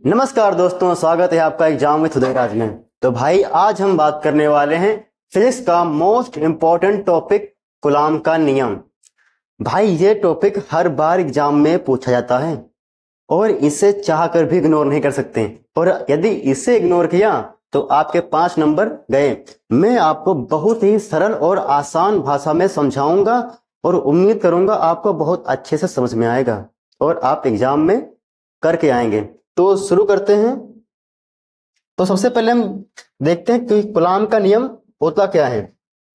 नमस्कार दोस्तों, स्वागत है आपका एग्जाम विद उदयराज में। तो भाई आज हम बात करने वाले हैं फिजिक्स का मोस्ट इम्पॉर्टेंट टॉपिक कूलॉम का नियम। भाई ये टॉपिक हर बार एग्जाम में पूछा जाता है और इसे चाह कर भी इग्नोर नहीं कर सकते, और यदि इसे इग्नोर किया तो आपके 5 नंबर गए। मैं आपको बहुत ही सरल और आसान भाषा में समझाऊंगा और उम्मीद करूंगा आपको बहुत अच्छे से समझ में आएगा और आप एग्जाम में करके आएंगे। तो शुरू करते हैं। तो सबसे पहले हम देखते हैं कि कूलॉम का नियम होता क्या है।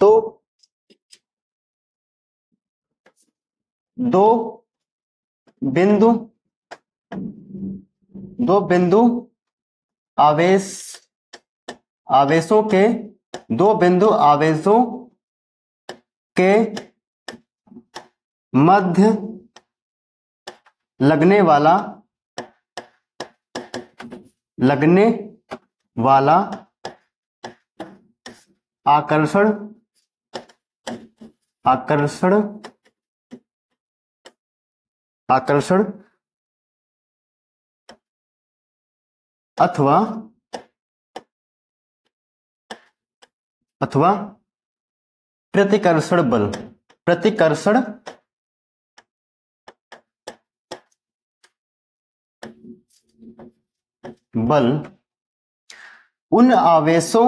तो दो बिंदु आवेशों के मध्य लगने वाला आकर्षण अथवा प्रतिकर्षण बल उन आवेशों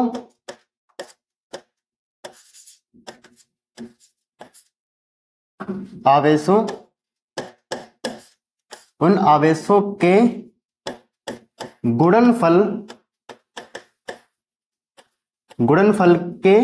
के गुणनफल के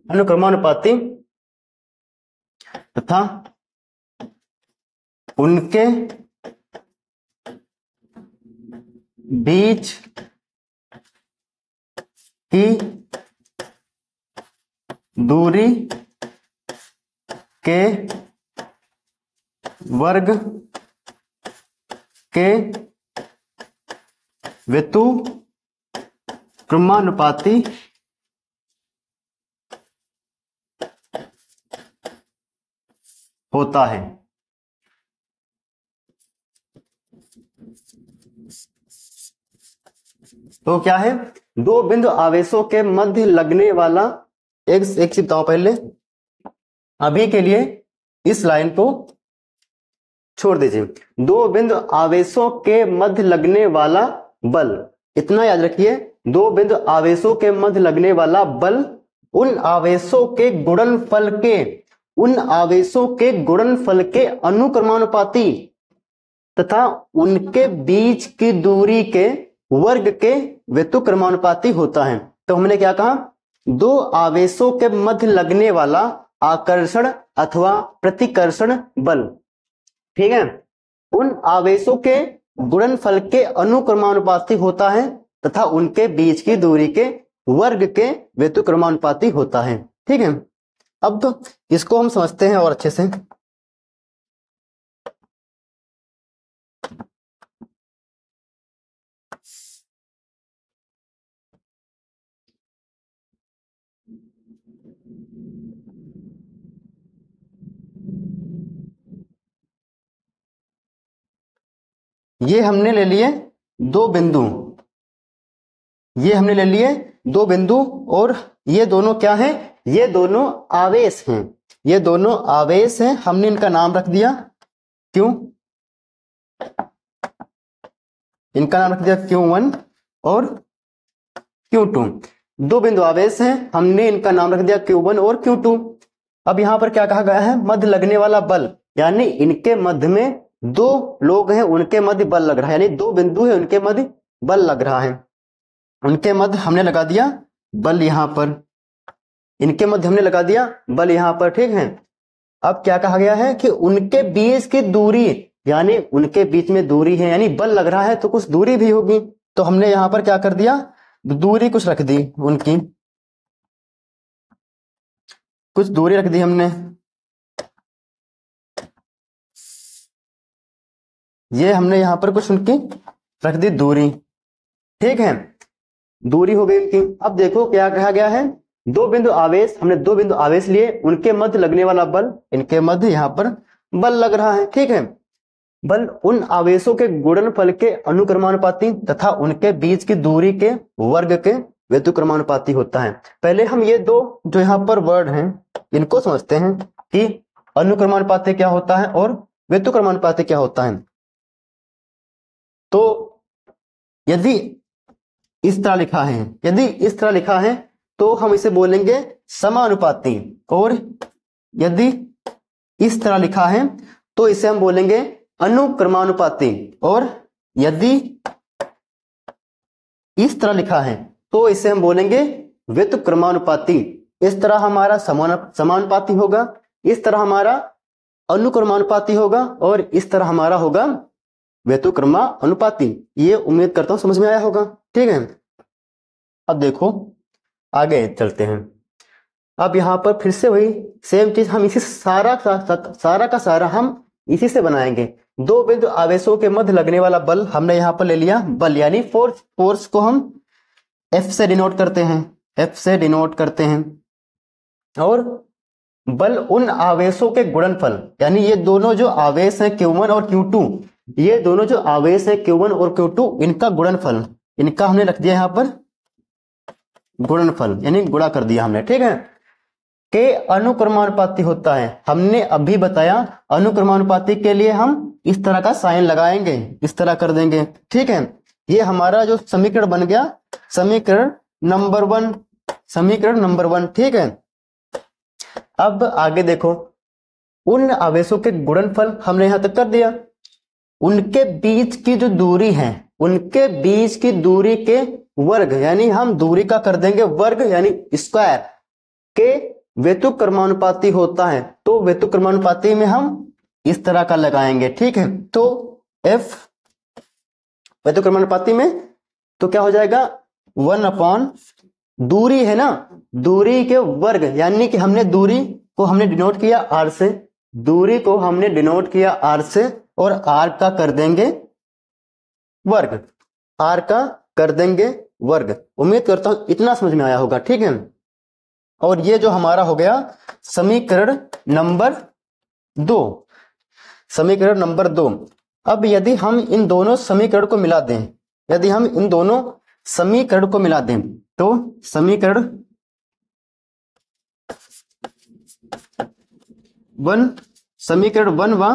अनुक्रमानुपाती तथा उनके बीच की दूरी के वर्ग के व्युत्क्रमानुपाती होता है। तो क्या है? दो बिंदु आवेशों के मध्य लगने वाला एक चीज बताओ पहले। अभी के लिए इस लाइन को छोड़ दीजिए। दो बिंदु आवेशों के मध्य लगने वाला बल, इतना याद रखिए। दो बिंदु आवेशों के मध्य लगने वाला बल उन आवेशों के गुणनफल के अनुक्रमानुपाती तथा उनके बीच की दूरी के वर्ग के व्युत्क्रमानुपाती होता है। तो हमने क्या कहा? दो आवेशों के मध्य लगने वाला आकर्षण अथवा प्रतिकर्षण बल, ठीक है, उन आवेशों के गुणनफल के अनुक्रमानुपाती होता है तथा उनके बीच की दूरी के वर्ग के व्युत्क्रमानुपाती होता है। ठीक है, अब तो इसको हम समझते हैं और अच्छे से। ये हमने ले लिए दो बिंदु, और ये दोनों क्या हैं? ये दोनों आवेश हैं। हमने इनका नाम रख दिया क्यों? इनका नाम रख दिया Q1 और Q2। दो बिंदु आवेश हैं, हमने इनका नाम रख दिया Q1 और Q2। अब यहां पर क्या कहा गया है? मध्य लगने वाला बल, यानी इनके मध्य में दो लोग हैं, उनके मध्य बल लग रहा है, यानी दो बिंदु है, उनके मध्य बल लग रहा है। उनके मध्य हमने लगा दिया बल यहां पर, इनके मध्य हमने लगा दिया बल यहां पर। ठीक है, अब क्या कहा गया है कि उनके बीच की दूरी, यानी उनके बीच में दूरी है, यानी बल लग रहा है तो कुछ दूरी भी होगी। तो हमने यहां पर क्या कर दिया, दूरी कुछ रख दी, उनकी कुछ दूरी रख दी हमने। ये हमने यहां पर कुछ उनकी रख दी दूरी, ठीक है, दूरी हो गई उनकी। अब देखो क्या कहा गया है, दो बिंदु आवेश, हमने दो बिंदु आवेश लिए, उनके मध्य लगने वाला बल, इनके मध्य यहां पर बल लग रहा है, ठीक है। बल उन आवेशों के गुणनफल के अनुक्रमानुपाती तथा उनके बीच की दूरी के वर्ग के व्युत्क्रमानुपाती होता है। पहले हम ये दो जो यहाँ पर वर्ड हैं इनको समझते हैं कि अनुक्रमानुपाती क्या होता है और व्युत्क्रमानुपाती क्या होता है। तो यदि इस तरह लिखा है, यदि इस तरह लिखा है तो हम इसे बोलेंगे समानुपाती, और यदि इस तरह लिखा है तो इसे हम बोलेंगे अनुक्रमानुपाती, और यदि इस तरह लिखा है तो इसे हम बोलेंगे व्युत्क्रमानुपाती। इस तरह हमारा समानुपाती होगा, इस तरह हमारा अनुक्रमानुपाती होगा, और इस तरह हमारा होगा व्युत्क्रमानुपाती। ये उम्मीद करता हूं समझ में आया होगा, ठीक है। अब देखो आगे चलते हैं। अब यहां पर फिर से वही सेम चीज, हम इसी सारा का सारा हम इसी से बनाएंगे। दो बिंदु आवेशों के मध्य लगने वाला बल हमने यहां पर ले लिया बल, यानी फोर्स। फोर्स को हम F से डिनोट करते हैं, F से डिनोट करते हैं। और बल उन आवेशों के गुणनफल, यानी ये दोनों जो आवेश हैं Q1 और Q2, ये दोनों जो आवेश हैं Q1 और Q2, इनका गुणनफल, इनका हमने रख दिया यहां पर गुणनफल, यानी गुणा कर दिया हमने, ठीक है, के अनुक्रमानुपाती होता है। हमने अभी बताया अनुक्रमानुपाती के लिए हम इस तरह का साइन लगाएंगे, इस तरह कर देंगे, ठीक है। ये हमारा जो समीकरण बन गया, समीकरण नंबर 1, समीकरण नंबर 1, ठीक है। अब आगे देखो, उन आवेशों के गुणनफल हमने यहां तक कर दिया, उनके बीच की जो दूरी है, उनके बीच की दूरी के वर्ग, यानी हम दूरी का कर देंगे वर्ग, यानी स्क्वायर, के व्युत्क्रमानुपाती होता है। तो व्युत्क्रमानुपाती में हम इस तरह का लगाएंगे, ठीक है। तो F व्युत्क्रमानुपाती में तो क्या हो जाएगा, 1 दूरी है ना, दूरी के वर्ग, यानी कि हमने दूरी को हमने डिनोट किया R से, दूरी को हमने डिनोट किया R से, और R का कर देंगे वर्ग, R का कर देंगे वर्ग। उम्मीद करता हूं इतना समझ में आया होगा, ठीक है। और ये जो हमारा हो गया समीकरण नंबर 2, समीकरण नंबर 2। अब यदि हम इन दोनों समीकरण को मिला दें, यदि हम इन दोनों समीकरण को मिला दें, तो समीकरण 1, समीकरण 1 व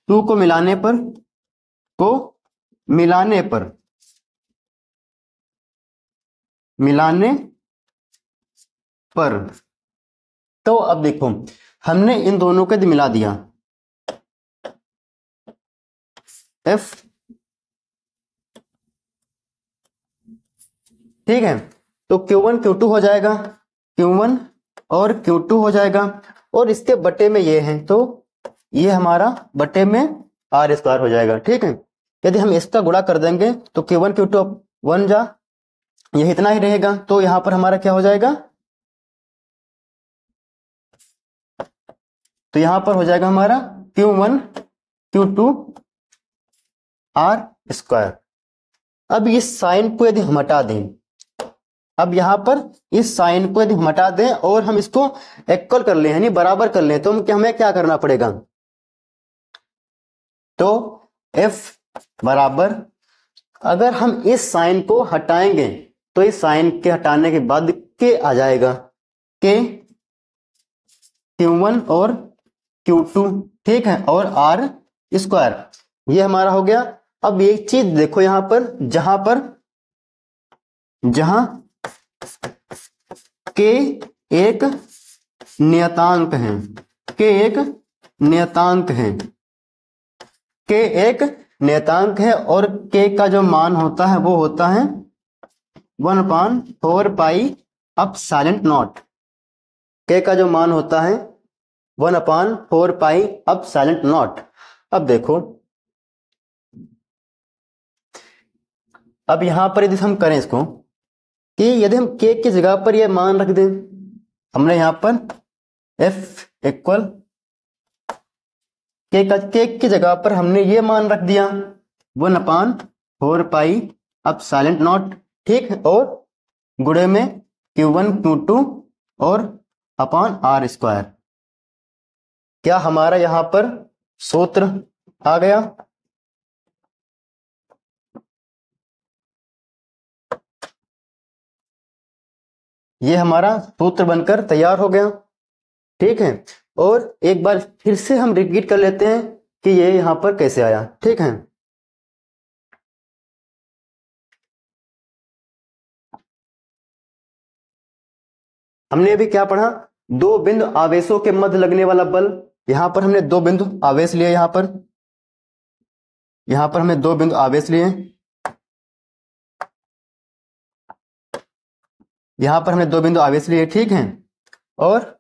2 को मिलाने पर तो अब देखो हमने इन दोनों को मिला दिया, F, ठीक है। तो Q1 Q2 हो जाएगा, Q1 और Q2 हो जाएगा, और इसके बटे में ये है, तो ये हमारा बटे में R² हो जाएगा, ठीक है। यदि हम इसका गुणा कर देंगे तो Q1 Q2 1 जा, ये इतना ही रहेगा, तो यहां पर हमारा क्या हो जाएगा, तो यहां पर हो जाएगा हमारा Q1 Q2 R²। अब इस साइन को यदि हम हटा दें, अब यहां पर इस साइन को यदि हम हटा दें और हम इसको इक्वल कर लें, यानी बराबर कर लें, तो हमें क्या करना पड़ेगा, तो F बराबर, अगर हम इस साइन को हटाएंगे तो इस साइन के हटाने के बाद के आ जाएगा, के Q1 और Q2, ठीक है, और R², ये हमारा हो गया। अब एक चीज देखो यहां पर, जहां के एक नियतांक है, के एक नियतांक है, के एक नियतांक है, और के का जो मान होता है वो होता है 1/4 पाई एप्सिलॉन नॉट। के का जो मान होता है 1/4 पाई एप्सिलॉन नॉट। अब देखो, अब यहां पर यदि हम करें इसको कि यदि हम के की जगह पर यह मान रख दें, हमने यहां पर एफ इक्वल के की जगह पर हमने ये मान रख दिया 1/4 पाई अब साइलेंट नॉट, ठीक है, और गुणे में Q1 Q2 और अपॉन आर स्क्वायर। क्या हमारा यहां पर सूत्र आ गया? ये हमारा सूत्र बनकर तैयार हो गया, ठीक है। और एक बार फिर से हम रिपीट कर लेते हैं कि ये यहां पर कैसे आया, ठीक है। हमने अभी क्या पढ़ा? दो बिंदु आवेशों के मध्य लगने वाला बल। यहां पर हमने दो बिंदु आवेश लिए, यहां पर हमने दो बिंदु आवेश लिए, यहां पर हमने दो बिंदु आवेश लिए, ठीक है। और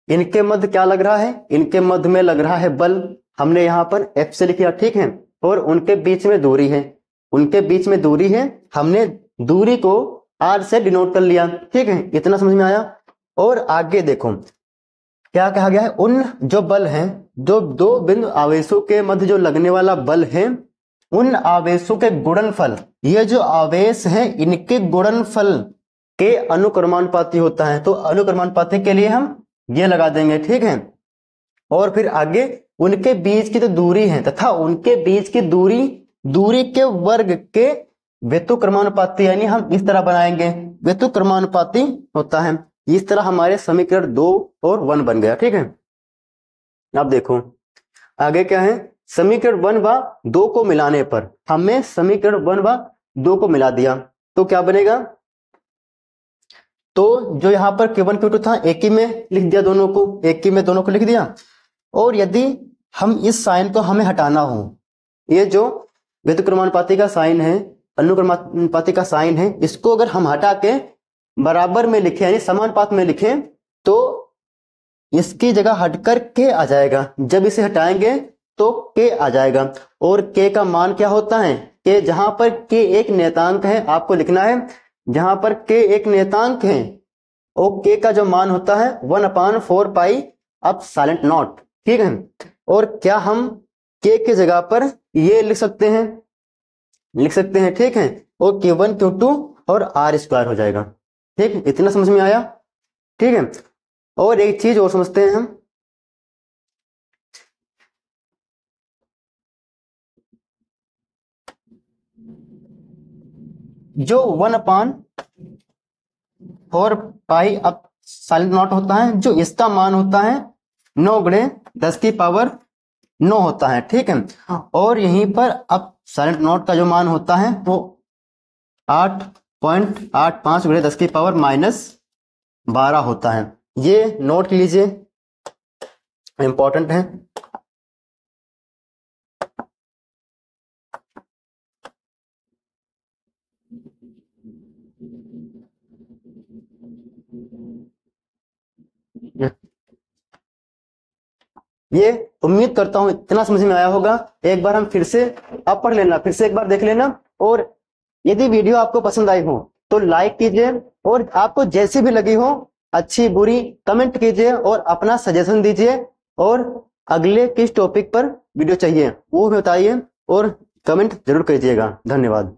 इनके मध्य क्या लग रहा है? इनके मध्य में लग रहा है बल। हमने यहां पर एफ से लिखा, ठीक है। और उनके बीच में दूरी है, उनके बीच में दूरी है, हमने दूरी को आर से डिनोट कर लिया, ठीक है। इतना समझ में आया? और आगे देखो क्या कहा गया है, उन जो बल हैं, जो दो बिंदु आवेशों के मध्य जो लगने वाला बल है, उन आवेशों के गुणनफल, ये जो आवेश हैं इनके गुणनफल के अनुक्रमानुपाती होता है। तो अनुक्रमानुपाती के लिए हम ये लगा देंगे, ठीक है। और फिर आगे उनके बीच की तो दूरी है तथा उनके बीच की दूरी के वर्ग के व्युत्क्रमानुपाती, यानी हम इस तरह बनाएंगे, व्युत्क्रमानुपाती होता है। इस तरह हमारे समीकरण 2 और 1 बन गया, ठीक है। अब देखो आगे क्या है, समीकरण 1 व 2 को मिलाने पर, हमने समीकरण 1 व 2 को मिला दिया तो क्या बनेगा? तो जो यहां पर Q1 Q2 था एक ही में लिख दिया, दोनों को एक ही में दोनों को लिख दिया। और यदि हम इस साइन को हमें हटाना हो, ये जो व्युत्क्रमानुपाती का साइन है, अनुक्रमानुपाती का साइन है, इसको अगर हम हटा के बराबर में लिखें यानी समानुपात में लिखें तो इसकी जगह हटकर के आ जाएगा। जब इसे हटाएंगे तो के आ जाएगा। और के का मान क्या होता है? के जहां पर के एक नियतांक है, आपको लिखना है जहां पर के एक नियतांक है और के का जो मान होता है 1/4 पाई अब साइलेंट नॉट, ठीक है। और क्या हम के की जगह पर ये लिख सकते हैं, ठीक है। और Q1 Q2 और आर स्क्वायर हो जाएगा, ठीक है। इतना समझ में आया, ठीक है। और एक चीज और समझते हैं हम, जो 1/4 पाई अब साइलेंट नॉट होता है, जो इसका मान होता है 9 गुणे 10 की पावर 9 होता है, ठीक है। और यहीं पर अब साइलेंट नॉट का जो मान होता है वो 8.85 गुणे 10 की पावर -12 होता है। ये नोट लीजिए, इंपॉर्टेंट है। ये उम्मीद करता हूं इतना समझ में आया होगा। एक बार हम फिर से अब पढ़ लेना, फिर से एक बार देख लेना। और यदि वीडियो आपको पसंद आई हो तो लाइक कीजिए, और आपको जैसी भी लगी हो अच्छी बुरी कमेंट कीजिए और अपना सजेशन दीजिए। और अगले किस टॉपिक पर वीडियो चाहिए वो बताइए और कमेंट जरूर कीजिएगा। धन्यवाद।